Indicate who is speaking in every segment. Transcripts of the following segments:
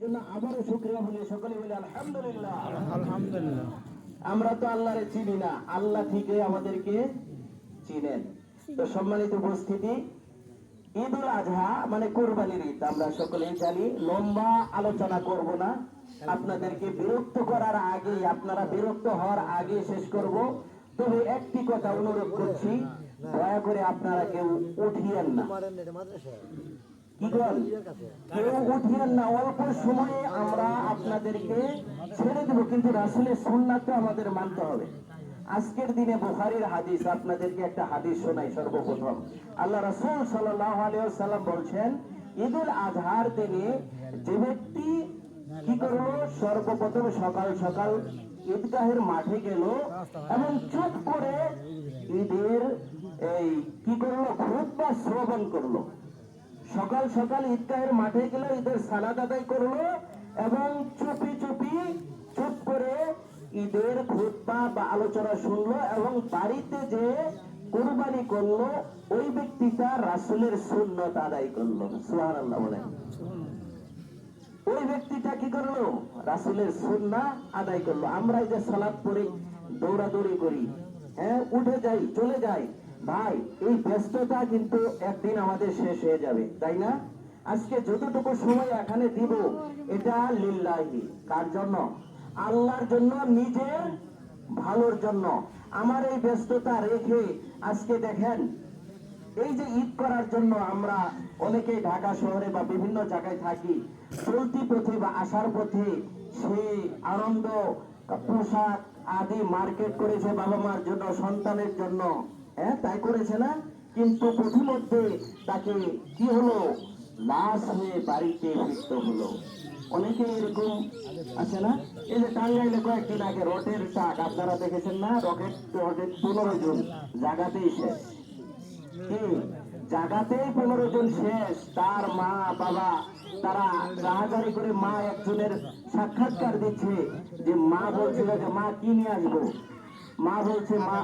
Speaker 1: জন্য আবারও শুকরিয়া বলি, সকলে বলি আলহামদুলিল্লাহ।
Speaker 2: আলহামদুলিল্লাহ।
Speaker 1: আমরা তো আল্লাহরে চিনি না, আল্লাহ ঠিকই আমাদেরকে চিনেন। তো সম্মানিত উপস্থিতি, ঈদুল আজহা মানে কোরবানির ঈদ আমরা সকলেই জানি। লম্বা আলোচনা করব না, আপনাদেরকে বিরক্ত করার আগে, আপনারা বিরক্ত হওয়ার আগে শেষ করব। তবে একটি কথা অনুরোধ করছি, দয়া করে আপনারা কেউ উঠিয়েন না। কি করেন? কেউ উঠিয়েন না। অল্প সময়ে আমরা আপনাদেরকে ছেড়ে দেব, কিন্তু রাসূলের সুন্নাতটা আমাদের মানতে হবে। আজকের দিনে বুখারীর হাদিস, আপনাদেরকে একটা হাদিস শোনাই। সর্বপ্রথম আল্লাহ রাসূল সাল্লাল্লাহু আলাইহি ওয়াসাল্লাম বলছেন, ঈদুল আজহার দিনে যে ব্যক্তি কি করলো, সর্বপ্রথম সকাল সকাল ঈদগাহের মাঠে গেল এবং চুপ করে ঈদের এই কি করলো, খুতবা শ্রবণ করলো। সকাল সকাল ঈদগাহের মাঠে গেল, ঈদের সালাত আদায় করলো এবং চুপি চুপি চুপ করে ঈদের খুতবা বা আলোচনা শুনলো এবং বাড়িতে যে কুরবানি করলো, ওই ব্যক্তিটা রাসূলের সুন্নাত আদায় করলো। সুবহানাল্লাহ বলেন। ওই ব্যক্তিটা কি করলো? রাসূলের সুন্নাত আদায় করলো। আমরা এই যে সালাত পড়ে দৌড়াদৌড়ি করি, হ্যাঁ, উঠে যাই, চলে যাই, ভাই এই ব্যস্ততা কিন্তু একদিন আমাদের শেষ হয়ে যাবে, তাই না? আজকে যতটুকু সময় এখানে দিব, এটা লিল্লাহি, কার জন্য? আল্লাহর জন্য, নিজের ভালোর জন্য। আমার এই ব্যস্ততা রেখে আজকে দেখেন, এই যে ঈদ করার জন্য আমরা অনেকেই ঢাকা শহরে বা বিভিন্ন জায়গায় থাকি, চলতি পথে বা আসার পথে সেই আনন্দ, পোশাক আদি মার্কেট করেছে বাবা মার জন্য, সন্তানের জন্য, হ্যাঁ তাই করেছে না? কিন্তু প্রতিমধ্যে তাকে কি হলো, লাশ হয়ে বাড়িতে ফিরতে হলো। অনেকে এরকম আছে না? এই যে টাঙ্গাইলে কয়েকদিন আগে রটের ট্রাক, আপনারা দেখেছেন না? রকেট 15 জন জায়গাতেই শেষ। কি জায়গাতেই 15 জন শেষ। তার মা বাবা তারা রাহাজারি করে, মা একজনের সাক্ষাৎকার দিচ্ছে যে মা বলছিল যে মা কি নিয়ে আসবো, মা বলছে মা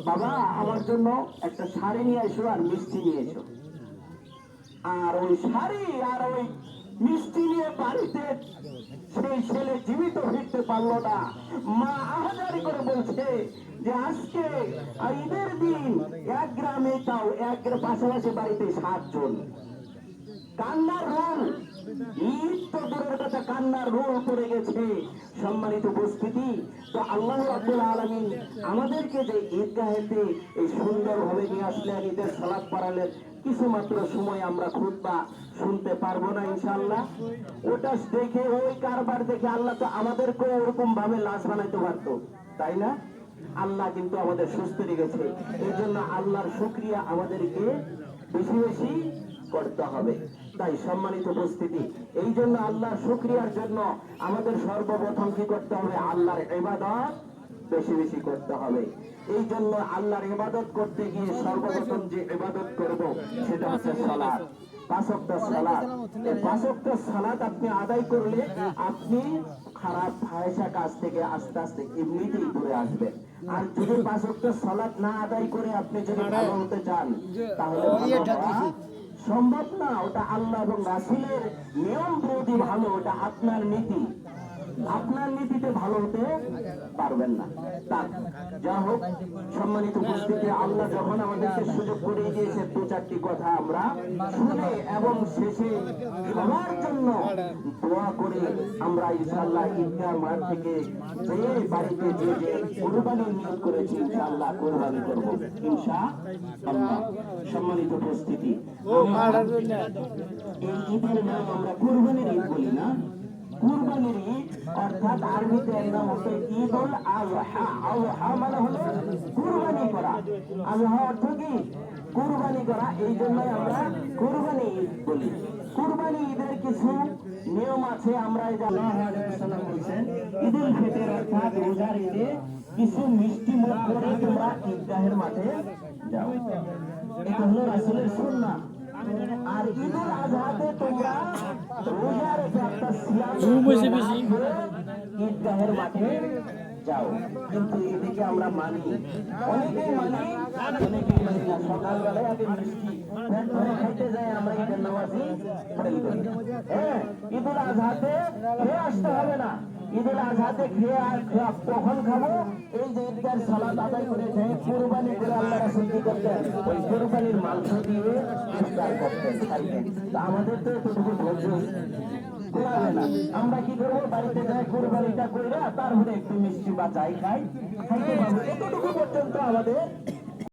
Speaker 1: বাবা আমার জন্য একটা শাড়ি নিয়ে এসো আর মিষ্টি নিয়ে এসো। আর ওই শাড়ি আর ওই মিষ্টি নিয়ে বাড়িতে সেই ছেলে জীবিত ফিরতে পারলো না। মা আহাজারি করে বলছে যে আজকে ঈদের দিন এক গ্রামে তাও এক পাশাপাশি বাড়িতে 7 জন। কান্নার রোল, ঈদ তো দূরের কথা, কান্নার রোল পড়ে গেছে। সম্মানিত উপস্থিতি, তো আল্লাহ রাব্বুল আলামিন আমাদেরকে যে ঈদগাহেতে এই সুন্দরভাবে নিয়ে আসলেন, ঈদের সালাত পড়ালেন, কিছু মাত্র সময় আমরা খুতবা শুনতে পারবো না ইনশাআল্লাহ। ওটা দেখে, ওই কারবার দেখে আল্লাহ তো আমাদেরকে ওরকম ভাবে লাশ বানাইতে পারতো, তাই না? আল্লাহ কিন্তু আমাদের সুস্থ রেখেছে। এই জন্য আল্লাহর শুকরিয়া আমাদেরকে বেশি বেশি করতে হবে। তাই সম্মানিত উপস্থিতি, এই জন্য আল্লাহর শুকরিয়ার জন্য আমাদের সর্বপ্রথম কি করতে হবে? আল্লাহর ইবাদত বেশি বেশি করতে হবে। এই জন্য আল্লাহর ইবাদত করতে গিয়ে সর্বপ্রথম যে ইবাদত করব সেটা হচ্ছে সালাত। 5 ওয়াক্ত সালাত। এই 5 ওয়াক্ত সালাত আপনি আদায় করলে আপনি খারাপ ফাহিশা কাজ থেকে আস্তে আস্তে এমনিতেই দূরে আসবেন। আর যদি 5 ওয়াক্ত সালাত না আদায় করে আপনি যদি ভালো হতে চান, তাহলে ভালো হওয়া সম্ভব না। ওটা আল্লাহ এবং রাসূলের নিয়ম বিরোধী ভালো, ওটা আপনার নীতি, আপনার নীতিতে ভালো হতে পারবেন না। যা হোক, সম্মানিত উপস্থিতি, আল্লাহ যখন আমাদেরকে সুযোগ করে দিয়েছে, 2-4টি কথা আমরা শুনে এবং শেষে সবার জন্য দোয়া করে আমরা ইনশাআল্লাহ ঈদগাহ মাঠ থেকে যে বাড়িতে যে যে কুরবানির নিয়ত করেছি, ইনশাআল্লাহ কুরবানি করব ইনশাআল্লাহ। সম্মানিত উপস্থিতি, এই ঈদের নাম আমরা কুরবানির ঈদ বলি না, কুরবানির ঈদ অর্থাৎ আরবিতে এর নাম হচ্ছে ঈদুল আযহা। আযহা মানে হলো কুরবানি করা। আযহা অর্থ কি? কুরবানি করা। এই জন্যই আমরা কুরবানি ঈদ বলি। কুরবানি ঈদের কিছু নিয়ম আছে। আমরা এই যে আল্লাহু আলাইহি ওয়াসাল্লাম বলেছেন, ঈদুল ফিতর অর্থাৎ রোজার ঈদে কিছু মিষ্টি মুখ করে তোমরা ঈদগাহের মাঠে যাও। এটা হলো রাসূলের সুন্নাহ। আর ঈদুল আযহাতে তোমরা রোজা রেখে একটা সিয়াম ঈদগাহের মাঠে যাও, কিন্তু এদিকে আমরা মানি, অনেকেই মানি, অনেকেই মানি না। সকালবেলায় আগে মিষ্টি পেট ভরে খাইতে যাই আমরা, ঈদের নামাজি হোটেল করি। হ্যাঁ, ঈদুল আজহাতে খেয়ে আসতে হবে না, ঈদুল আজহাতে খেয়ে আর কখন খাবো? এই যে ঈদগার সালাত আদায় করে খেয়ে কুরবানি করে আল্লাহ রাসূল কি করতেন? ওই কুরবানির মাংস দিয়ে ইফতার করতেন, খাইতেন। তা আমাদের তো এতটুকু ধৈর্য কুলাবে না। আমরা কি করবো? বাড়িতে যাই কুরবানিটা কইরা তারপরে একটু মিষ্টি বা যাই খাই, খাইতে পারবো, এতটুকু পর্যন্ত আমাদের